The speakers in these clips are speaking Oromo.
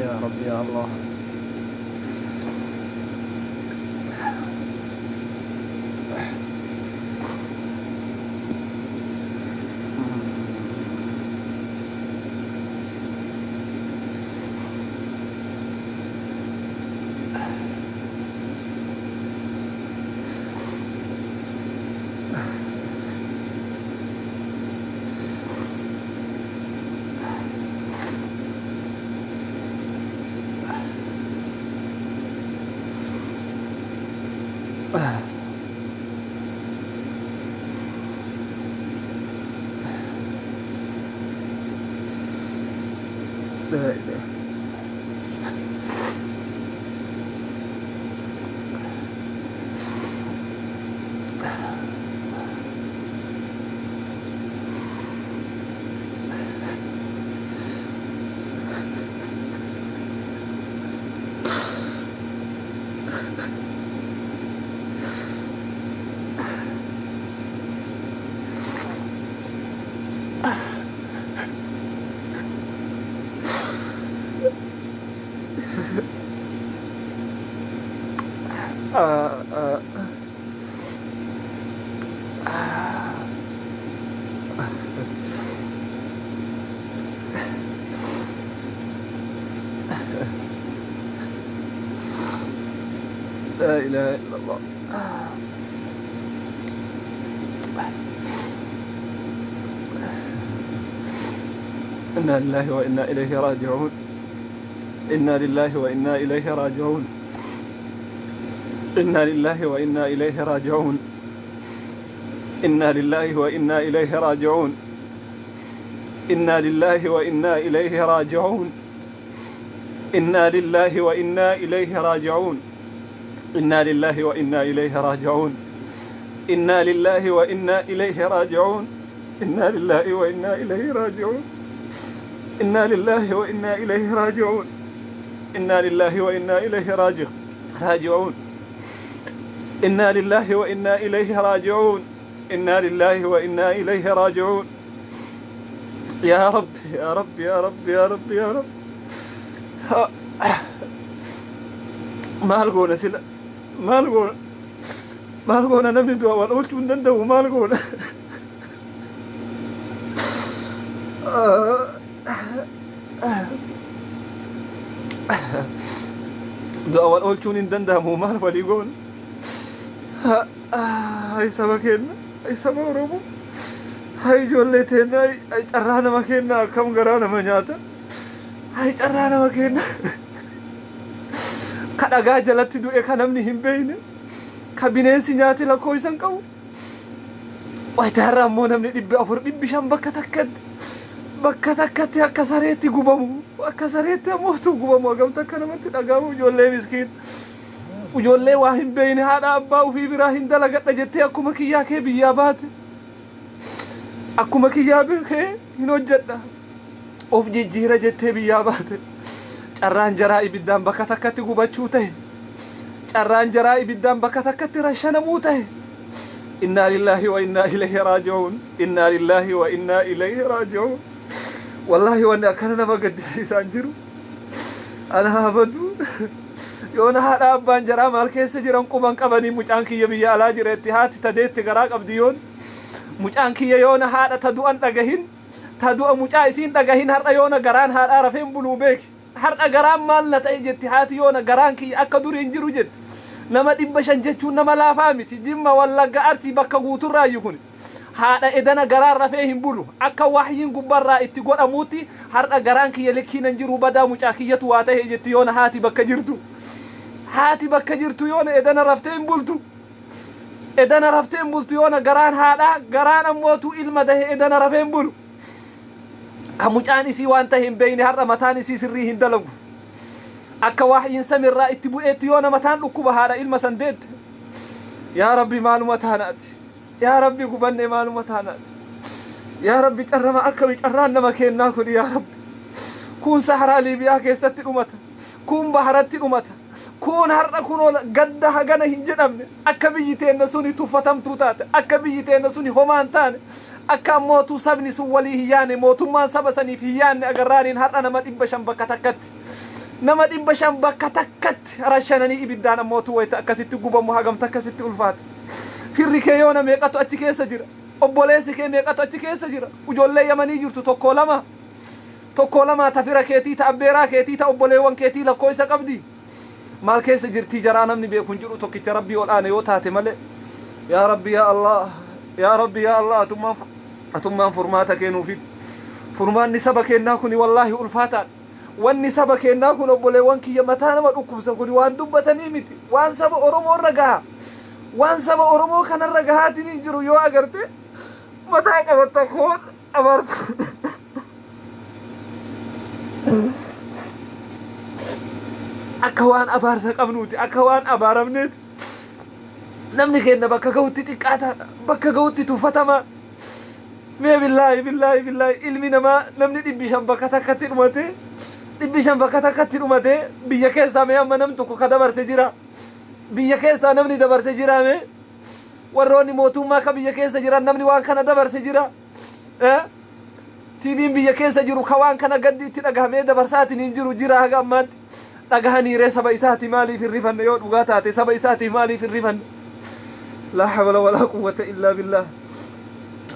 يا رب يا الله. لا إله. لا إله إلا الله. إنا لله وإنا إليه راجعون. إنا لله وإنا إليه راجعون. إنا لله وإنا إليه راجعون. إنا لله وإنا إليه راجعون. إنا لله وإنا إليه راجعون. إنا لله وإنا إليه راجعون. إنا لله وإنا إليه راجعون. إنا لله وإنا إليه راجعون. إنا لله وإنا إليه راجعون. إنا لله وإنا إليه راجعون. إنا لله وإنا إليه راجعون. إنا لله وإنا إليه راجعون. إنا لله وإنا إليه راجعون. يا رب يا رب يا رب يا رب يا رب. ما لقونا سلا، ما لقونا نمني دوا ولا قلت ندندو ما لقونا. دوا ولا قلت ندندو مو مال ولا يقول. هاي سبكين هاي سبورمو هاي جولتين هاي جرانا مكينا كم جرانا منياتا هاي جرانا مكينا كذا جلت تدو إخانمني هم بينه كابينين سيناتي لا كويسان كاو ويتهرم مو نمني دبي أفر دبي شام بكتكت يا كسرتي غبامو وكسرتي موتو غبامو أقام تكنمت أقامو جولة مسكين وجولة واحد بين هذا أبا وفي براهين دلقت نجتي أكو مكيا كي بيابات أكو مكيا بكي هنوجدنا أوف جيرة جتي بيابات carraan jaraa ibiddaan bakka takkatti gubachuu ta'e carraan jaraa ibiddaan bakka takkatti rashanamuu ta'e inna lillahi wa inna ilayhi raaji'uun inna lillahi wa inna ilayhi raaji'uun wallahi wanni akkana nama gaddisiisaan jiru ana habadu yoona haadha abbaan jaraa maal keessa jiran quban qabanii mucaan kiyya biyya alaa jireetti haati tadeetti garaa qabdi yoon mucaan kiyya yoona haadha tadu'an dhagahin tadu'a mucaa isiin dhagahin har'a yoona garaan haadhaa rafeen buluu beeki har'a garaan maal na ta'e jetti haati yoona garaan kiyya akka durii hin jiru jetti nama 500 jechuun nama laafaa miti Jimma Wallagga Arsii bakka guuturraayyuu kun haadha edana garaan rafee hin bulu akka wahyiin gubbarraa itti godhamuutti har'a garaan kiyya lekkiin hin jiru badaa mucaa kiyyatu waa ta'e jetti yoona haati bakka jirtu yoona edana raftee hin bultu yoona garaan haadha garaan ammootu ilma dahe edana rafee hin bulu كمجان إسي وانت هم بين هذا متان إسي سري هندلو أكا واحد سمر رأي تبوئت يونا متان لكوبا هذا إلما سندد يا ربي معلوماتانات يا ربي قبني معلوماتانات يا ربي ترمى أكا بيجران مكين ناكل يا ربي كون سحرا ليبيا كيست الأمة كون بحرات الأمة كون هرنا كون قد هجنا هنجنامن أكا بيجتين نسوني توفتم توتات أكا بيجتين نسوني همان تان أكا موتو سبني سوالي هياني موتو ما سبسني في هياني أقرانين هرنا ما تبشم بكتكت nama dhibba shan bakka takkatti rashananii ibiddaan ammootu wayita akkasitti gubamu hagamta akkasitti ulfaata firri kee yoo na meeqatu achi keessa jira obboleessi kee meeqatu achi keessa jira ijoollee yamanii jirtu tokko lama tafira keetii ta abbeeraa keetii ta obboleewwan keetii lakkoo isa qabdi maal keessa jirtii jaraa namni beekun jiru tokkicha rabbii ol aane yoo taate malee yaa rabbi yaa allah atummaan furmaata kennuufit furmaanni saba kennaa kuni wallaahi ulfaataadha wanni saba kennaa kun obboleewwan kiyya mataa nama dhukkubsa kuni waan dubbatanii miti waan saba oromoo irra gaha waan saba oromoo kanarra gahaatiin hin jiru yoo agarte mataa qabatta koon abartu akka waan abaarsa qabnuuti akka waan abaaramneeti namni kenna bakka ga'utti xiqqaataadha bakka ga'utti tuffatama mee billaahi ilmi namaa namni dhibbishan bakka takkatti dhumate biyya keessaa mee amma nam tokko ka dabarse jira biyya keessaa namni dabarse jira mee warroonni mootummaa ka biyya keessa jiran namni waan kana dabarse jira TV'n biyya keessa jiru ka waan kana gaddi itti dhagahamee dabarsaatiin hin jiru jira haga ammaatti dhagahanii ree saba isaati maaliif hin rifanne yoo dhugaa taate saba isaatiif maaliif hin rifanne laa hawla walaa quwwata illaa billah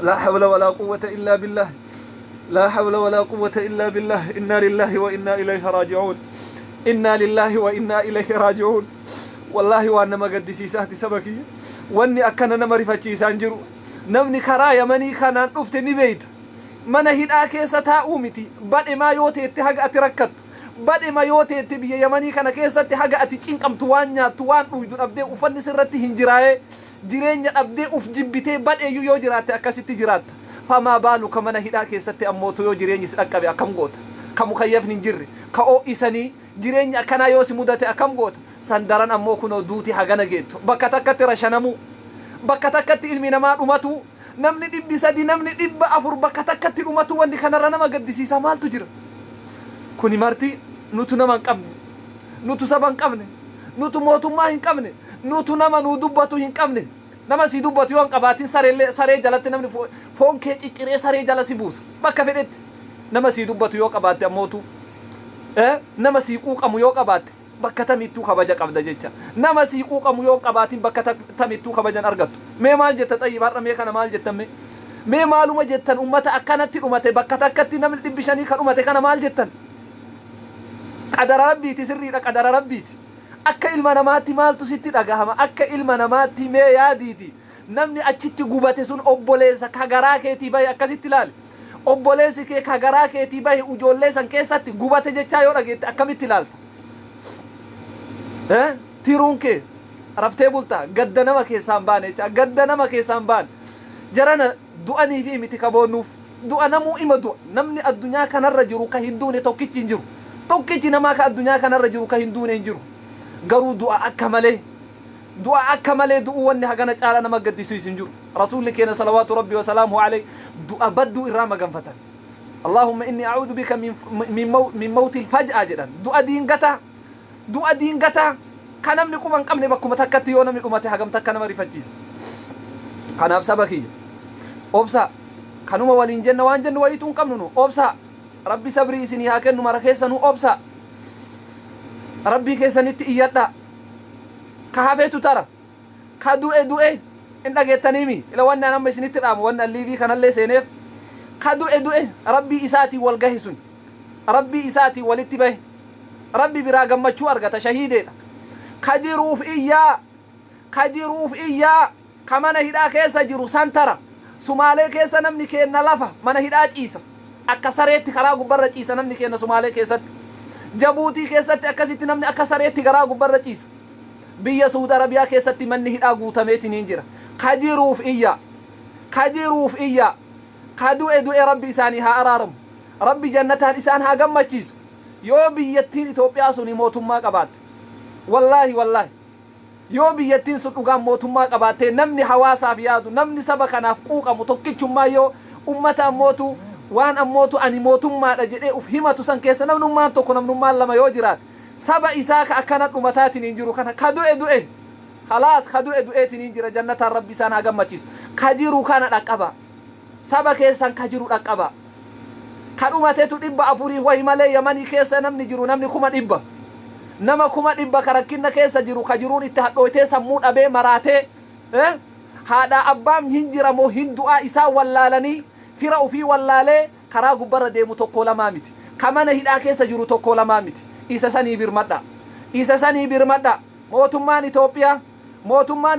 لا حول ولا قوة إلا بالله لا حول ولا قوة إلا بالله إنا لله وإنا إليه راجعون إنا لله وإنا إليه راجعون والله وأنا ما قد سيساتي سبكي وأني أكنا نمرفتي سانجرو نمني كرايا مني كان أفتني بيت من هيدا كيسة تاؤمتي بدء ما يوتي اتحاق أتركت بدء ما يوتي اتبيا يمني كان كيسة اتحاق أتكينكم توان ويدون أبدأ أفني سرتي هنجراي jireenya dhabdee uf jibbitee badheeyyuu yoo jiraatte akkasitti jiraatta famaa baalu ka mana hidhaa keessatti ammootu yoo jireenyi si dhaqqabe akkam goota ka mukayyafni hin jirre ka oo'isanii jireenya akkanaa yoo si mudate akkam goota san daran ammoo kunoo duuti hagana geettu bakka takkatti rashanamuu bakka takkatti ilmi namaa dhumatu namni 300 namni 400 bakka takkatti dhumatu wanni kanarra nama gaddisiisa maaltu jira kuni marti nutu nama hin qabne nutu saba hin qabne nutu mootummaa hin qabne nutu nama nu dubbatu hin qabne nama si dubbatu yoo qabaatin saree jalatti namni foon kee cicciree saree jala si buusa bakka fedhetti nama si dubbatu yoo qabaatte ammootu nama si quuqamu yoo qabaatte bakka tamittuu kabaja qabda jecha nama si quuqamu yoo qabaatin bakka tamittuu kabajan argattu mee maal jetta xayyibaadha mee kana maal jettan mee maaluma jettan ummata akkanatti dhumate bakka takkatti namni 500 ka dhumate kana maal jettan qadara rabbiiti sirriidha qadara rabbiiti akka ilma namaatti maaltu sitti dhagahama akka ilma namaatti mee yaadiiti namni achitti gubate sun obboleessa ka garaa keetii bahe akkasitti ilaali obboleessi kee ka garaa keetii bahe ujoollee san keessatti gubate jechaa yoo dhageette akkamitti ilaalta tiruun kee raftee bultaa gadda nama keessaan baane jecha gadda nama keessaan baane jarana du'anii fi miti kaboonnuuf du'a namuu ima du'a namni addunyaa kanarra jiru ka hin duune tokkichi hin jiru tokkichi namaa ka addunyaa kanarra jiru ka hin duune hin jiru garuu du'a akka malee du'u wanni hagana caala nama gaddisiisu hin jiru rasuulli keenya salawaatu rabbi wa salaamuhu alayhi du'a badduu irraa maganfatan allahumma inni a'uudhu bika min mawti alfaj'a jedhan du'a diingata ka namni quba hin qabne bakkuma takkatti yoo namni dhumate hagam takka nama rifachiisa kanaaf saba kiyya obsa kanuma waliin jenna waan jennu wayituu hin qabnu nu obsa rabbi sabrii isinii haa kennu mara keessanuu obsa rabbi keessanitti iyyadha ka hafeetu tara ka du'e in dhageettaniimi ila wanni an amma isinitti dhaamu wanni alliibii kanallee seeneef ka du'e rabbii isaatii wal gahe sun rabbii isaatii walitti bahe rabbi biraa gammachuu argata shahiideedha ka jiruuf iyyaa ka mana hidhaa keessa jiru san tara sumaalee keessa namni keenna lafa mana hidhaa ciisa akka sareetti karaa gubbarra ciisa namni keenna sumaalee keessatti jabuutii keessatti akkasitti namni akka sareetti garaa gubbarra ciisa biyya Saudi Arabiyaa keessatti manni hidhaa guutameetiin hin jira ka jiruuf iyya ka du'e rabbi isaanii haa araaramu rabbi jannataan isaan haa gammachiisu yoo biyyattiin Itoophiyaa suni mootummaa qabaatte wallaahi yoo biyyattiin sun dhugaan mootummaa qabaatte namni hawaasaaf yaadu namni saba kanaaf quuqamu tokkichummaa yoo ummata ammootu waan ammootu ani mootummaadha jedhee uf himatu san keessa namnummaan tokko namnummaan lama yoo jiraate saba isaa ka akkana dhumataatiin hin jiru kana ka du'e khalaas ka du'eetiin hin jira jannataan rabbi isaan haa gammachiisu ka jiru kana dhaqqaba saba keessan ka jiru dhaqqaba ka dhumateetu 400 wayi malee yamanii keessa namni jiru namni 100 nama kuma dhibba karakkinna keessa jiru ka jiruun itti hadhooytee sammuu dhabee maraatee haadha abbaam hin jira moo hin du'aa isaa wallaalanii fira ofii wallaalee karaa gubbarra deemu tokko lamaa miti ka mana hidhaa keessa jiru tokko lamaa miti isa sanii birmadha isa sanii birmadha mootummaan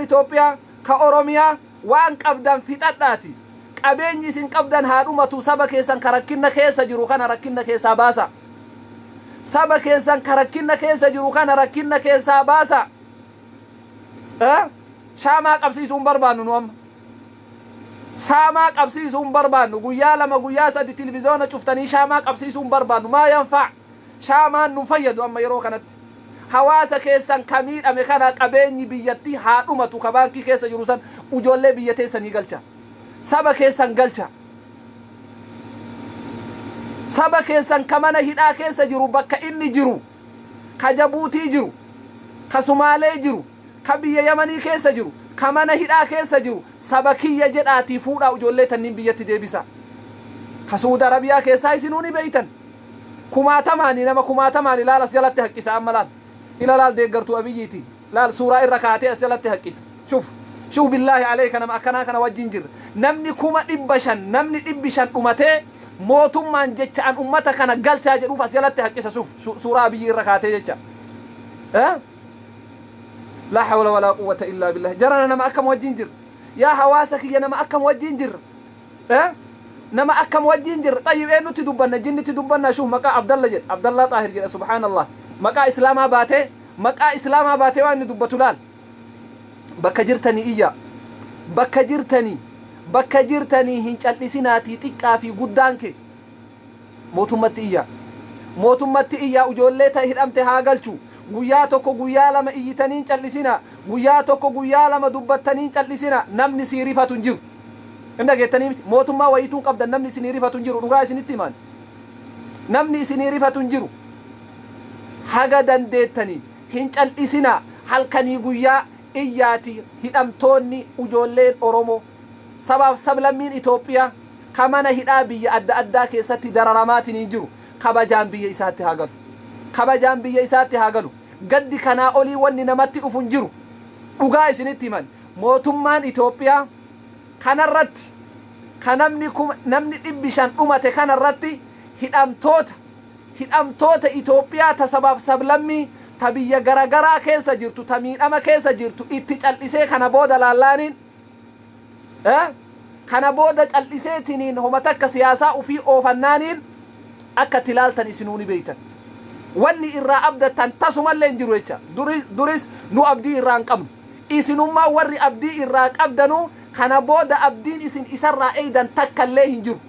Itoophiyaa ka Oromiyaa waan qabdan fixadhaati qabeenyi isin qabdan haadhumatu saba keessan karakkinna keessa jiru kana rakkinna keessaa baasa saba keessan karakkinna keessa jiru kana rakkinna keessaa baasa shaamaa qabsiisuun barbaannu nu amma shaamaa qabsiisuun barbaannu guyyaa lama guyyaa sadi televiziyoona cuftanii shaamaa qabsiisuun barbaannu maa yanfaa shaamaan nu fayyadu amma yeroo kanatti hawaasa keessan kamiidhame kana qabeenyi biyyatti haadhumatu ka baankii keessa jiru san ujoollee biyya teessanii galcha saba keessan galcha saba keessan ka mana hidhaa keessa jiru bakka inni jiru ka Jabuutii jiru ka Sumaalee jiru ka biyya Yamanii keessa jiru ka mana hidhaa keessa jiru saba kiyya jedhaatii fuudhaa ujoollee tanniin biyyatti deebisa ka Suudi Arabiyaa keessaa isinuuni beeytan kumaatamaani nama kumaatamaani laal as jalatti haqqisa amma laal ila laal deeggartuu abiyyiiti laal suuraa irra kaatee as jalatti haqqisa shuf billaahi alayka nama akkanaa kana wajjin jirra namni kuma 500 namni 500 dhumatee mootummaan jecha an ummata kana galchaa jedhuuf as jalatti haqqisa suuraa abiyyi irra kaatee jecha لا حول ولا قوة إلا بالله جرنا نما أكم وجين جر يا حواسك يا نما أكم وجين جر نما أكم وجين جر طيب إيه نتدبنا جن تدبنا شوف مكا عبد الله طاهر جل سبحان الله مكا إسلام باته وان ندبتلال بك جرتني هنج الإسناتي تكا في قدانك موتمتي إيا أجوليتا هدمت هاقلشو guyyaa tokko guyyaa lama iyyitaniin callisina guyyaa tokko guyyaa lama dubbattaniin callisina namni si rifatu jiru inda geettanii miti mootummaa wayituun qabdan namni isin rifatu jiru dhugaa isinitti himan namni isin rifatu jiru haga dandeettanii hin callisina halkanii guyyaa iyyaati hidhamtoonni ujoolleen Oromoo sabaaf sablammiin Itoophiyaa ka mana hidhaa biyya adda addaa keessatti dararamaatiin jiru kabajaan biyya isaatti hagalu gaddi kanaa olii wanni namatti dhufun jiru dhugaa isinitti himan mootummaan Itoophiyaa kanarratti kanamni 500 dhumate kanarratti hidhamtoota Itoophiyaa ta sabaaf sablammii ta biyya garagaraa keessa jirtu ta miidhama keessa jirtu itti callisee kana booda laallaaniin kana booda calliseetiniin homa takka siyaasaa ufii oofannaaniin akka tilaaltan isinuuni beeytan wanni irraa abdatan tasumallee hin jiru jecha duris nu abdii irraa hin qabnu isinummaa warri abdii irraa qabdanu kana booda abdiin isin isarraa eeydan takkallee hin jiru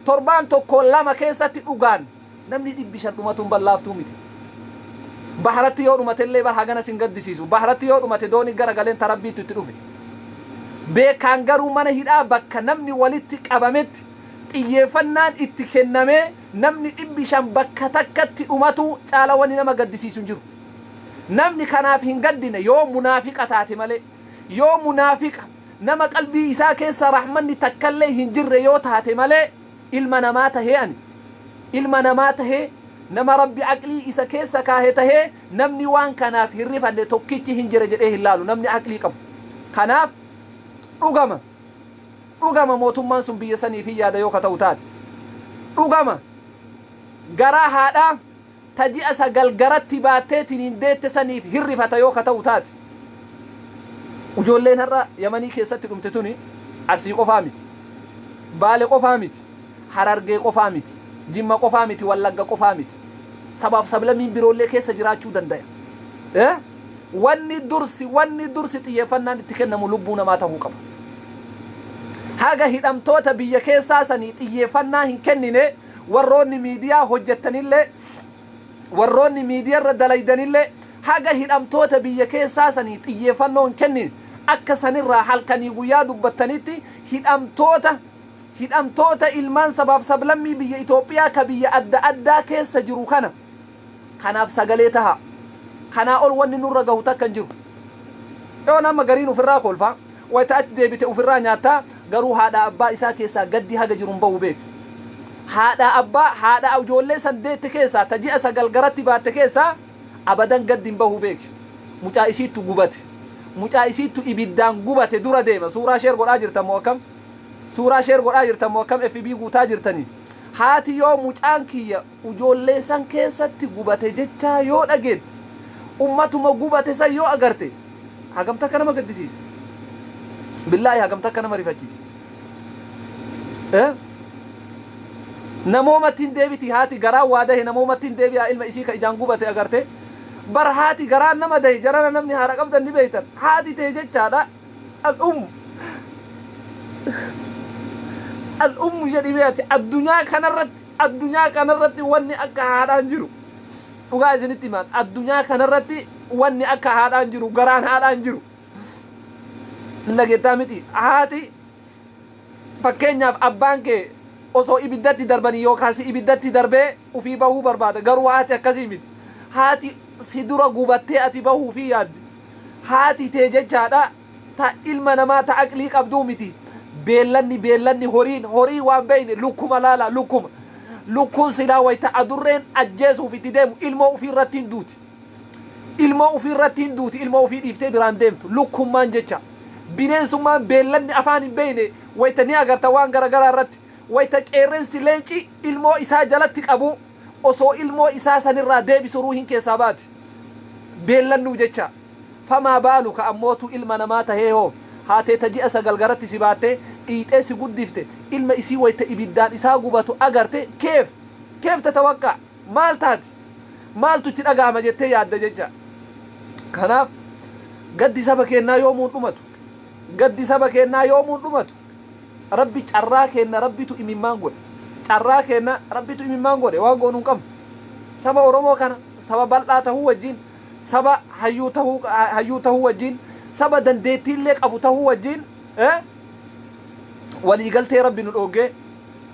torbaan tokko lama keessatti dhugaan namni 500 dhumatuun ballaaftuu miti baharatti yoo dhumatellee bar hagana sin gaddisiisu baharatti yoo dhumate dooni garagaleen tarabbiitu itti dhufe beekaan garuu mana hidhaa bakka namni walitti qabametti xiyyeeffannaan itti kennamee namni 500 bakka takkatti dhumatu caala wani nama gaddisiisu hin jiru namni kanaaf hin gaddine yoo munaafiqa taate malee yoo munaafiqa nama qalbii isaa keessa rahmanni takkallee hin jirre yoo taate malee ilma namaa tahee nama rabbi aqlii isa keessa kaahee tahee namni waan kanaaf hin rifanne tokkichi hin jire jedhee hin laalu namni aqlii qabu kanaaf dhugama mootummaan sun biyya sanii fi yaada yoo ka ta'u taate dhugama garaa haadhaa taji'a sagal garatti baatteetiin hin deette saniif hirrifata yoo ka ta'u taate ujoolleen har'a Yamanii keessatti dhumte tuni Arsii qofaa miti Baale qofaa miti Harargee qofaa miti Jimma qofaa miti Wallagga qofaa miti sabaaf sablammiin biroollee keessa jiraachuu danda'a wanni dursi xiyyeeffannaan itti kennamu lubbuu namaa ta'uu qaba haga hidhamtoota biyya keessaa sanii xiyyeeffannaa hin kennine warroonni miidiyaa hojjettanillee warroonni miidiyaarra dalaydanillee haga hidhamtoota biyya keessaa sanii xiyyeeffannoo hin kennine akka sanirraa halkanii guyyaa dubbattanitti hidhamtoota ilmaan sabaaf sablammii biyya Itoophiyaa ka biyya adda addaa keessa jiru kanaaf sagalee taha kanaa ol wanni nurra gahu takka hin jiru yoo nama gariin ufirraa kolfaa wayita achi deebite ufirraa nyaataa garuu haadha abbaa isaa keessaa gaddi haga jiruun bahu beeku haadha ijoollee saddeetti keessaa ta ji'a sagal garatti baatte keessaa abadan gaddin bahuu beeki. Mucaa isiittu gubate. Mucaa isiittu ibiddaan gubate dura deema. Suuraa sheer godhaa jirtan moo akkam? Suuraa sheer godhaa jirtan moo akkam FB guutaa jirtanii? Haati yoo mucaan kiyya ijoollee san keessatti gubate jechaa yoo dhageetti ummatuma gubate san yoo agarte hagamta akka nama gaddisiisa. Billaahi hagamta akka nama rifachiisa. Namoomatti hin deebiti haati garaa waa dahe namoomatti hin deebi'a ilma isii ka ijaan gubate agarte. Bar haati garaan nama dahe jarana namni haadha qabdan ni beeytan. Haati ta'e jechaadha الأم جديبياتي الدنيا كان الرتي واني أكا هادان جرو وغايز نتمان الدنيا كان الرتي واني أكا هادان جرو غران هادان جرو لغي تامتي هاتي فكينيا أبانكي osoo ibiddatti darbanii yookaas ibiddatti darbee ufii bahuu barbaada garuu haati akkasii miti haati si dura gubattee ati bahuu fi yaaddi haati tee jechaadha ta ilma namaa ta aqlii qabduu miti beellanni horii waan beeyne lukkuma laala lukkuun silaa wayta adurreen ajjeesuuf itti deemu ilmoo ufii irrattiin duuti ilmoo ufii dhiiftee biraan deemtu lukkummaan jecha bineensummaan beellanni afaan hin beeyne wayta ni agarta waan garagaraa irratti wayta qeerrensi leenci ilmoo isaa jalatti qabu osoo ilmoo isaa sanirraa deebisu ruuhin keessaa baati beellannuu jecha famaa baaluka ammootu ilma namaa tahee hoo haatee taji'a sagal garatti si baattee dhiixee si guddifte ilma isii wayta ibiddaan isaa gubatu agarte keef tatawaqqa maal taati maaltu itti dhagahama jettee yaadda jecha kanaaf gaddi saba kennaa yoomuun dhumatu rabbi carraa kenna rabbitu imimmaan godhe waan goonuun qabnu saba oromoo kana saba bal'aa tahuu wajjin saba hayyuu tahuu wajjin saba dandeettiillee qabu tahuu wajjin waliigaltee rabbi nu dhoogge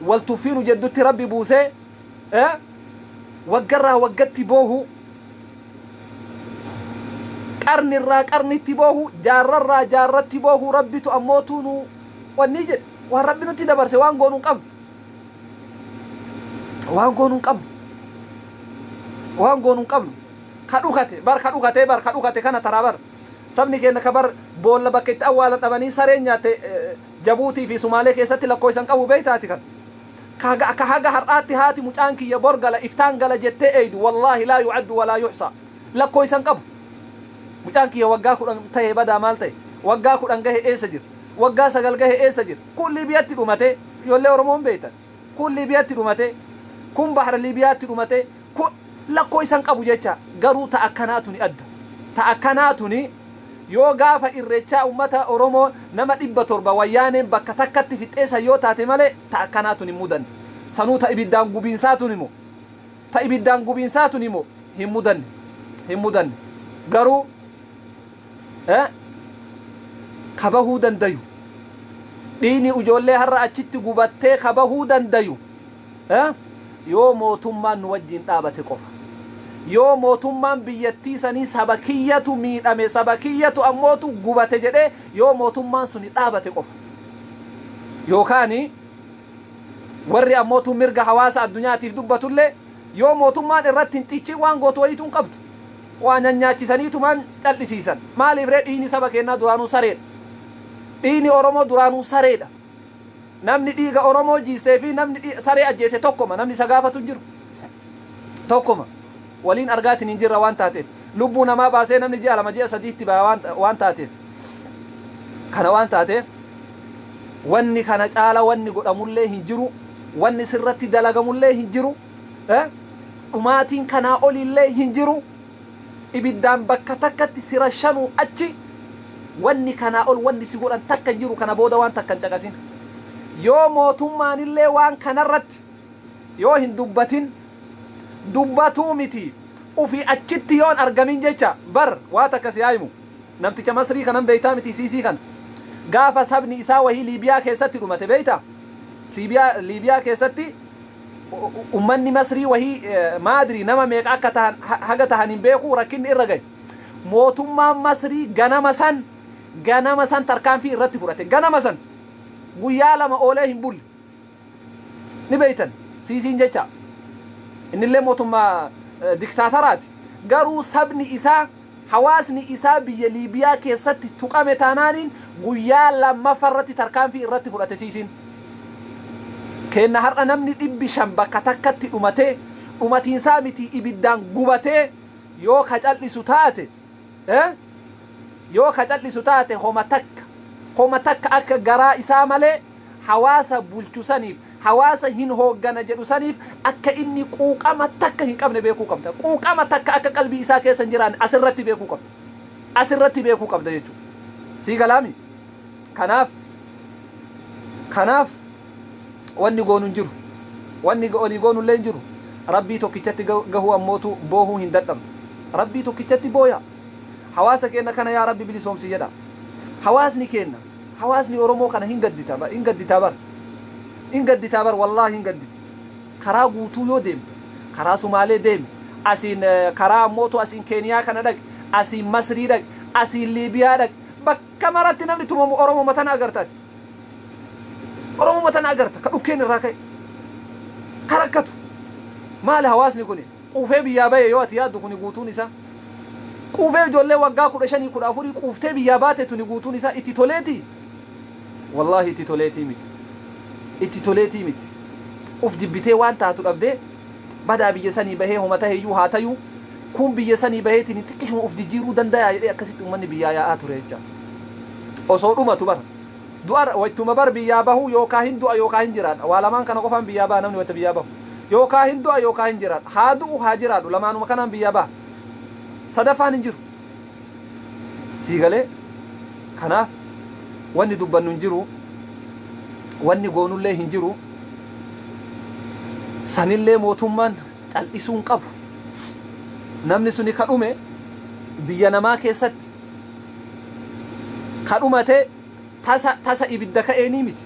wal tuffiinu jeddutti rabbi buusee waggarraa waggatti boohu qarnirraa qarnitti boohu jaarrarraa jaarratti boohu rabbitu ammootuu nu wanni jedhe waan rabbi nutti dabarse waan goonuun qabnu ka dhukate kana taraa bar sabni keenya ka bar boolla bakka itti awwaalan dhabanii sareen nyaate Jabuutii fi Sumaalee keessatti lakkooysan qabu beeytaati kan ka haga har'aatti haati mucaan kiyya borgala iftaan gala jettee eeydu wallaahi laa yu'addu walaa yuhsa lakkooysan qabu mucaan kiyya waggaa 10 ta'e badaa maal ta'e waggaa 10 gahe eessa jira waggaa 9 gahe eessa jira kun liibiyatti dhumate ijoollee oromoon beeytan kun liibiyatti dhumate kun bahara liibiyaatti dhumate kun lakkooysan qabu jecha garuu ta akkanaatu ni adda ta akkanaatu ni yoo gaafa irreechaa ummata oromoo nama 700 wayyaaneen bakka takkatti fixeessa yoo taate malee ta akkanaatu ni mudan sanuu ta ibiddaan gubiinsaatu ni moo hin mudanne garuu kabahuu dandayu dhiini ijoollee har'a achitti gubattee kabahuu dandayu yoo mootummaan nu wajjin dhaabate qofa yoo mootummaan biyyattii sanii saba kiyyatu miidhame saba kiyyatu ammootu gubate jedhee yoo mootummaan suni dhaabate qofa yookaani warri ammootu mirga hawaasa addunyaatiif dubbatullee yoo mootummaan irratti hin xichi waan gootu wayituun qabdu waan nyaachisaniitumaan cal'isiisan maaliif ree dhiini saba kennaa duraanuu sareedha dhiini oromoo duraanuu sareedha namni dhiiga oromoo jiisee fi namni saree ajjeese tokkoma namni isa gaafatu hin jiru tokkoma waliin argaatiin hin jirra waan taateef lubbuu namaa baasee namni ji'a 2 ji'a 3 baa waan taateef kana waan taateef wanni kana caala wanni godhamullee hin jiru wanni sirratti dalagamullee hin jiru dhumaatiin kanaa olillee hin jiru ibiddaan bakka takkatti sira shanuu achi wanni kanaa ol wanni si godhan takka hin jiru kana booda waan takka hin caqasin yoo mootummaanillee waan kanarratti yoo hin dubbatuu miti ufii achitti yoon argamin jecha bar waa takka si yaa'imu namticha masrii kanan beeytaa miti siisii kana gaafa sabni isaa wahii liibiyaa keessatti dhumate beeyta liibiyaa keessatti ummanni masrii wahii maadrii nama meeqa akka tahan haga tahan hin beeku rakkinni irra gahe mootummaan masrii ganama san tarkaanfii irratti fudhate ganama san guyyaa 2 oolee hin bulle ni beeytan siisiin jecha innillee mootummaa diktaataraati garuu sabni isaa hawaasni isaa biyya Liibiyaa keessatti tuqame taanaaniin guyyaa lammaffaarratti tarkaanfii irratti fudhate siisiin kenna har'a namni 500 bakka takkatti dhumatiinsaa miti ibiddaan gubatee yoo kacallisu taate yoo kacallisu taate homa takka akka garaa isaa malee hawaasa bulchusaniif hawaasa hin hooggana jedhu saniif akka inni quuqama takka hin qabne beekuu qabda quuqama takka akka qalbii isaa keessa hin jiraanne asirratti beekuu qabda jechuudha sii galaami kanaaf wanni goonuun jiru wanni olii goonullee hin jiru rabbii tokkichatti gahuu ammootu boohuu hin dadhabnu rabbii tokkichatti booya hawaasa keenya kana yaa rabbi bilisoomsi jedha hawaasni oromoo kana hin gadditaa bar wallahi hin gaddita karaa guutuu yoo deemte karaa sumaalee deemi asiin karaa ammootu asiin keeniyaa kana dhaqe asiin masrii dhaqe asiin liibiyaa dhaqe bakka maratti namni tumamu oromoo matana agartaati oromoo matana agarta ka dhukkeen irraa ka'e karakkatu maali hawaasni kun quufee biyyaa baye yoo ati yaaddu kun guutuun isaa quufee ijoollee waggaa 15 14 quuftee biyyaa baate tuni guutuun isaa itti toleeti wallahi itti toleetii miti uf jibbitee waan taatu dhabdee badaa biyya sanii bahee homata heeyyuu haa tayuu kun biyya sanii baheetiin xiqqishuma uf jijjiiruu danda'a jedhee akkasitti uummanni biyyaa yaa'aa ture jecha osoo dhumatu bara du'a wattuma bar biyyaa bahuu yookaan hin du'a yookaan hin jiraadha waa lamaan kana qofaan biyyaa baha namni wata biyyaa bahu yookaan hin du'a yookaan hin jiraadha haa du'u haa jiraadhu lamaanuma kanaan biyyaa baha sadaffaan hin jiru sii galee kanaaf wanni dubbannu hin jiru wanni goonullee hin jiru sanillee mootummaan cal'isuun qabu namni suni ka dhume biyya namaa keessatti ka dhumate tasa ibidda ka'eenii miti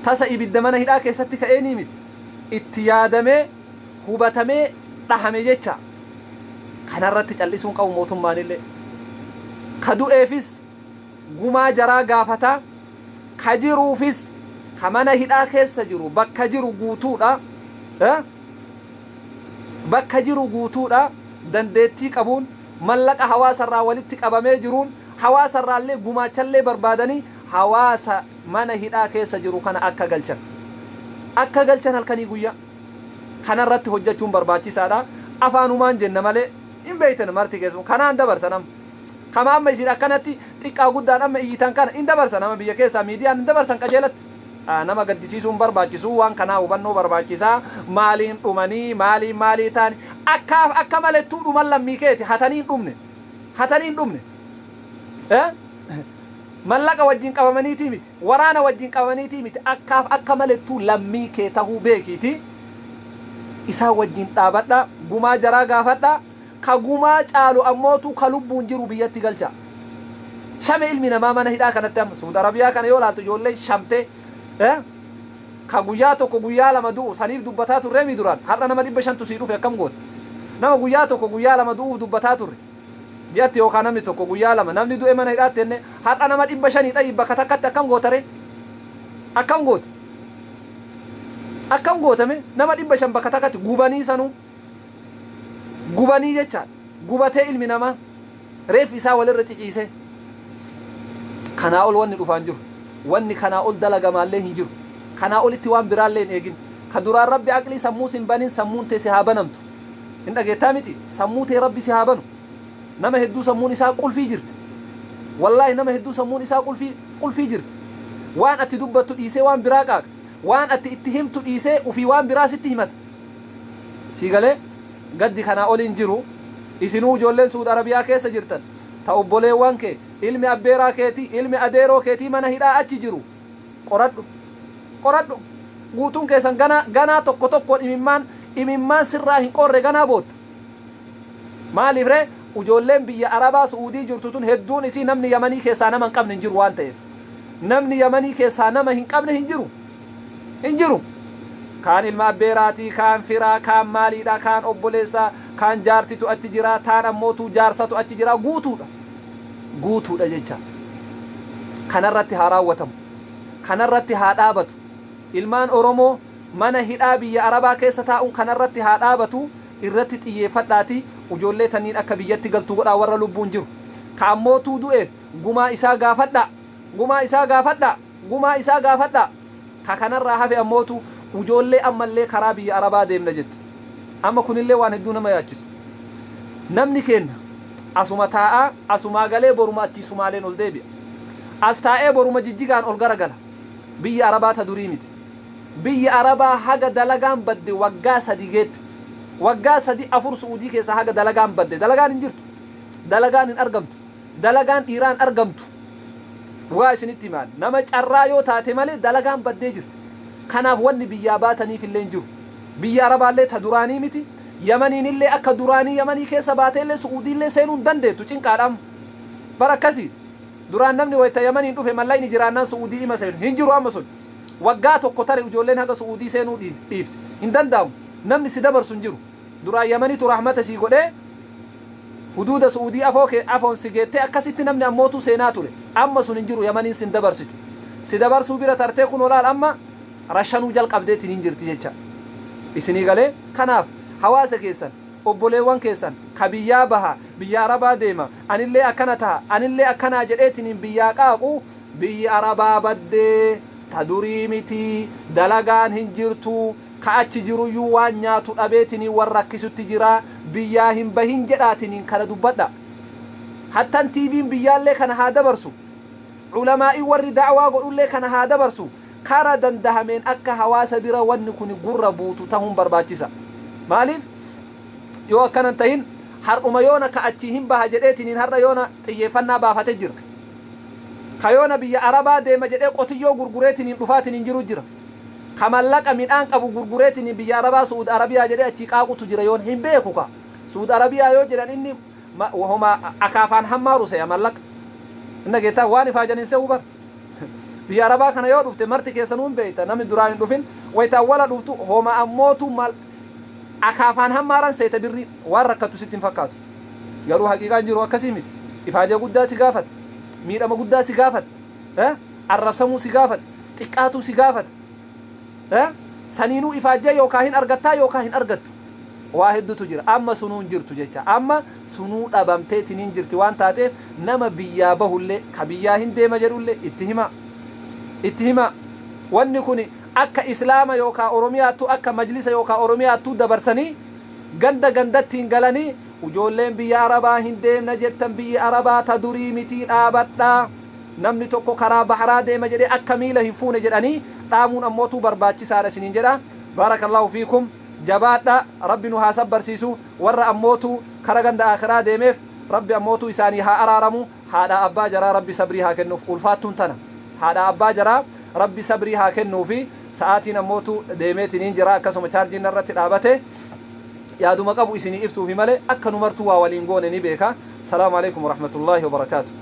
tasa ibidda mana hidhaa keessatti ka'eenii miti itti yaadamee hubatamee dhahame jecha kanarratti cal'isuun qabu mootummaanillee ka du'eefis gumaa jaraa gaafataa ka jiruufis ka mana hidhaa keessa jiru bakka jiru guutuudha dandeettii qabuun mallaqa hawaasarraa walitti qabamee jiruun hawaasarraallee gumaachallee barbaadanii hawaasa mana hidhaa keessa jiru kana akka galchan halkanii guyyaa kanarratti hojjechuun barbaachisaadha afaanumaan jenna malee hin beeytan marti keessumaa kanaan dabarsanam kama amma isin akkanatti xiqqaa guddaan amma iyyitan kana hin dabarsan nama biyya keessaa miidiyaan hin dabarsan qajeelatti nama gaddisiisuun barbaachisu waan kanaa hubannoo barbaachisaa maaliin dhumanii maalii ta'an akka malettuu dhuman lammii keeti hatanii hin dhumne mallaqa wajjin qabamaniitii miti waraana wajjin qabamaniitii miti akka malettuu lammii kee tahuu beekiiti isaa wajjin dhaabadha gumaa jaraa gaafadha ka gumaa caalu ammootu ka lubbuun jiru biyyatti galcha shame ilmi namaa mana hidhaa kanatti amma Saudi Arabiyaa kana yoo laaltu ijoollee shamte ka guyyaa tokko guyyaa lama du'u saniif dubbataa turre mi duraan har'a nama 500 sii dhufe akkam goota nama guyyaa tokko guyyaa lama du'uuf dubbataa turre ji'atti yookaan namni tokko guyyaa lama namni du'e mana hidhaatti enne har'a nama 500 xayyi bakka takkatti akkam gootare akkam gootame nama 500 bakka takkatti gubanii sanuu gubanii jechaan gubatee ilmi namaa reef isaa walirra ciciise kanaa ol wanni dhufaan jiru wanni kanaa ol dalagamaallee hin jiru kanaa olitti waan biraallee hin eegin ka duraan rabbi aqlii sammuu sin banin sammuun tee si haa banamtu hin dhageettaa miti sammuu tee rabbi si haa banu nama hedduu sammuun isaa qulfii jirti wallaahi nama hedduu sammuun isaa qulfii jirti waan ati dubbattu dhiisee waan biraa qaaqa waan ati itti himtu dhiisee ufii waan biraa sitti himata sii galee gaddi kanaa oliin jiru isinuu ijoolleen Saudi Arabiyaa keessa jirtan ta obboleewwan kee ilmi abbeeraa keetii ilmi adeeroo keetii mana hidhaa achi jiru qoradhu guutuun keessan ganaa tokkoon imimmaan sirraa hin qorre ganaa bootta maaliif ree ijoolleen biyya Arabaa Suudii jirtu tun hedduun isii namni Yamanii keessaa nama hin qabne hin jiru waan ta'eef namni Yamanii keessaa nama hin qabne hin jiru kaan ilma abbeeraatii kaan firaa kaan maaliidha kaan obboleessaa kaan jaartitu achi jira taan ammootu jaarsatu achi jira guutuudha jecha kanarratti haa raawwatamu kanarratti haa dhaabatu ilmaan Oromoo mana hidhaa biyya arabaa keessa taa'uun kanarratti haa dhaabatu irratti xiyyeeffadhaati ijoollee taniin akka biyyatti galtu godhaa warra lubbuun jiru ka ammootuu du'eef gumaa isaa gaafadha gumaa isaa gaafadha gumaa isaa gaafadha ka kanarraa hafe ammootu ijoollee ammallee karaa biyya arabaa deemna jetti amma kunillee waan hedduu nama yaachisu namni kenna asuma taa'a asumaa galee boruma achi sumaaleen ol deebi'a as taa'ee boruma jijjigaan ol garagala biyya arabaa ta durii miti biyya arabaa haga dalagaan badde waggaa 3 geetti waggaa 3-4 suudii keessa haga dalagaan badde dalagaan hin jirtu dalagaan hin argamtu dalagaan dhiiraan argamtu waa isinitti himaan nama carraa yoo taate malee dalagaan baddee jirti kanaaf wanni biyyaa baataniif illee jiru biyya arabaallee ta duraanii miti yamaniin illee akka duraanii yamanii keessa baateellee suudiillee seenuu hin dandeettu cinqaadhaam bara akkasii duraan namni wayta yamaniin dhufe mallayni jiraannaan suudii ima seenu hin jiru amma sun waggaa tokko tare ijoolleen haga suudii seenuu dhiifte hin danda'amu namni si dabarsu hin jiru duraan yamaniitu rahmata sii godhee huduuda suudii afoon si geettee akkasitti namni ammootu seenaa ture amma sun hin jiru yamaniin sin dabarsitu si dabarsuu bira tartee kun olaal amma rashanuu jalqabdeetiin hin jirti jecha isinii galee kanaaf hawaasa keessan obboleewwan keessan ka biyyaa baha biyya arabaa deema anillee akkana taha anillee akkanaa jedheetiin biyyaa qaaqu biyya arabaa baddee ta durii miti dalagaan hin jirtu ka achi jiruyyuu waan nyaatu dhabeetiin warra akkisutti jira biyyaa hin bahin jedhaatiin kana dubbadha hattan tiiviin biyyaallee kana haa dabarsu ulamaa'ii warri da'waa godhullee kana haa dabarsu kara dandahameen akka hawaasa bira wanni kun gurra buutu tahuun barbaachisa maaliif yoo akkanan tahin hardhuma yoona ka achi hin baha jedheetiin har'a yoona xiyyeeffannaa baafate jira ka yoona biyya arabaa deema jedhee qotiyyoo gurgureetiin dhufaatiin jiru jira ka mallaqa midhaan qabu gurgureetiin biyya arabaa suud arabiyaa jedhee achi qaaqutu jira yoon hin beeku ka suud arabiyaa yoo jedhan inni homa akaafaan hammaaru seya mallaqa inna geetaa waan ifaajanin se hubar biyya arabaa kana yoo dhufte marti keessanuun beeyta namni duraan hin dhufin waytaa wala dhuftu homa ammootu mal akaafaan hammaaran seeta birri waan rakkatu sitti hin fakkaatu garuu haqiiqaan jiru akkasii miti ifaajee guddaa si gaafata miidhama guddaa si gaafata arrabsamuu si gaafata xiqqaatuu si gaafata saniinuu ifaajee yookaa hin argattaa yookaa hin argattu waa hedduutu jira amma sunuun jirtu jecha amma sunuu dhabamteetiin hin jirti waan taateef nama biyyaa bahullee ka biyyaa hin deema jedhullee itti hima wanni kun akka islaama yookaa oromiyaattu akka majlisa yookaa oromiyaattu dabarsanii ganda gandattiin galanii ijoolleen biyya arabaa hin deemna jettan biyya arabaa ta durii mitii dhaabadhaa namni tokko karaa baharaa deema jedhee akka miila hin fuune jedhanii dhaamuun ammootu barbaachisaadha isiniin jedha baarakallahu fiikum jabaadha rabbi nu haa sabbarsiisu warra ammootu kara ganda akhiraa deemeef rabbi ammootu isaanii haa araaramu haadha abbaa jaraa rabbi sabrii haa kennuuf ulfaattuun tana haadha abbaa jaraa rabbi sabrii haa kennuufi sa'aatiin ammootu deemeetiin jira akkasuma chaarjiin irratti dhaabate yaaduma qabu isinii ibsuufi malee akka nu martuu waa waliin goone ni beeka salaamu alaykum warahmatullaahi wabarakaatuh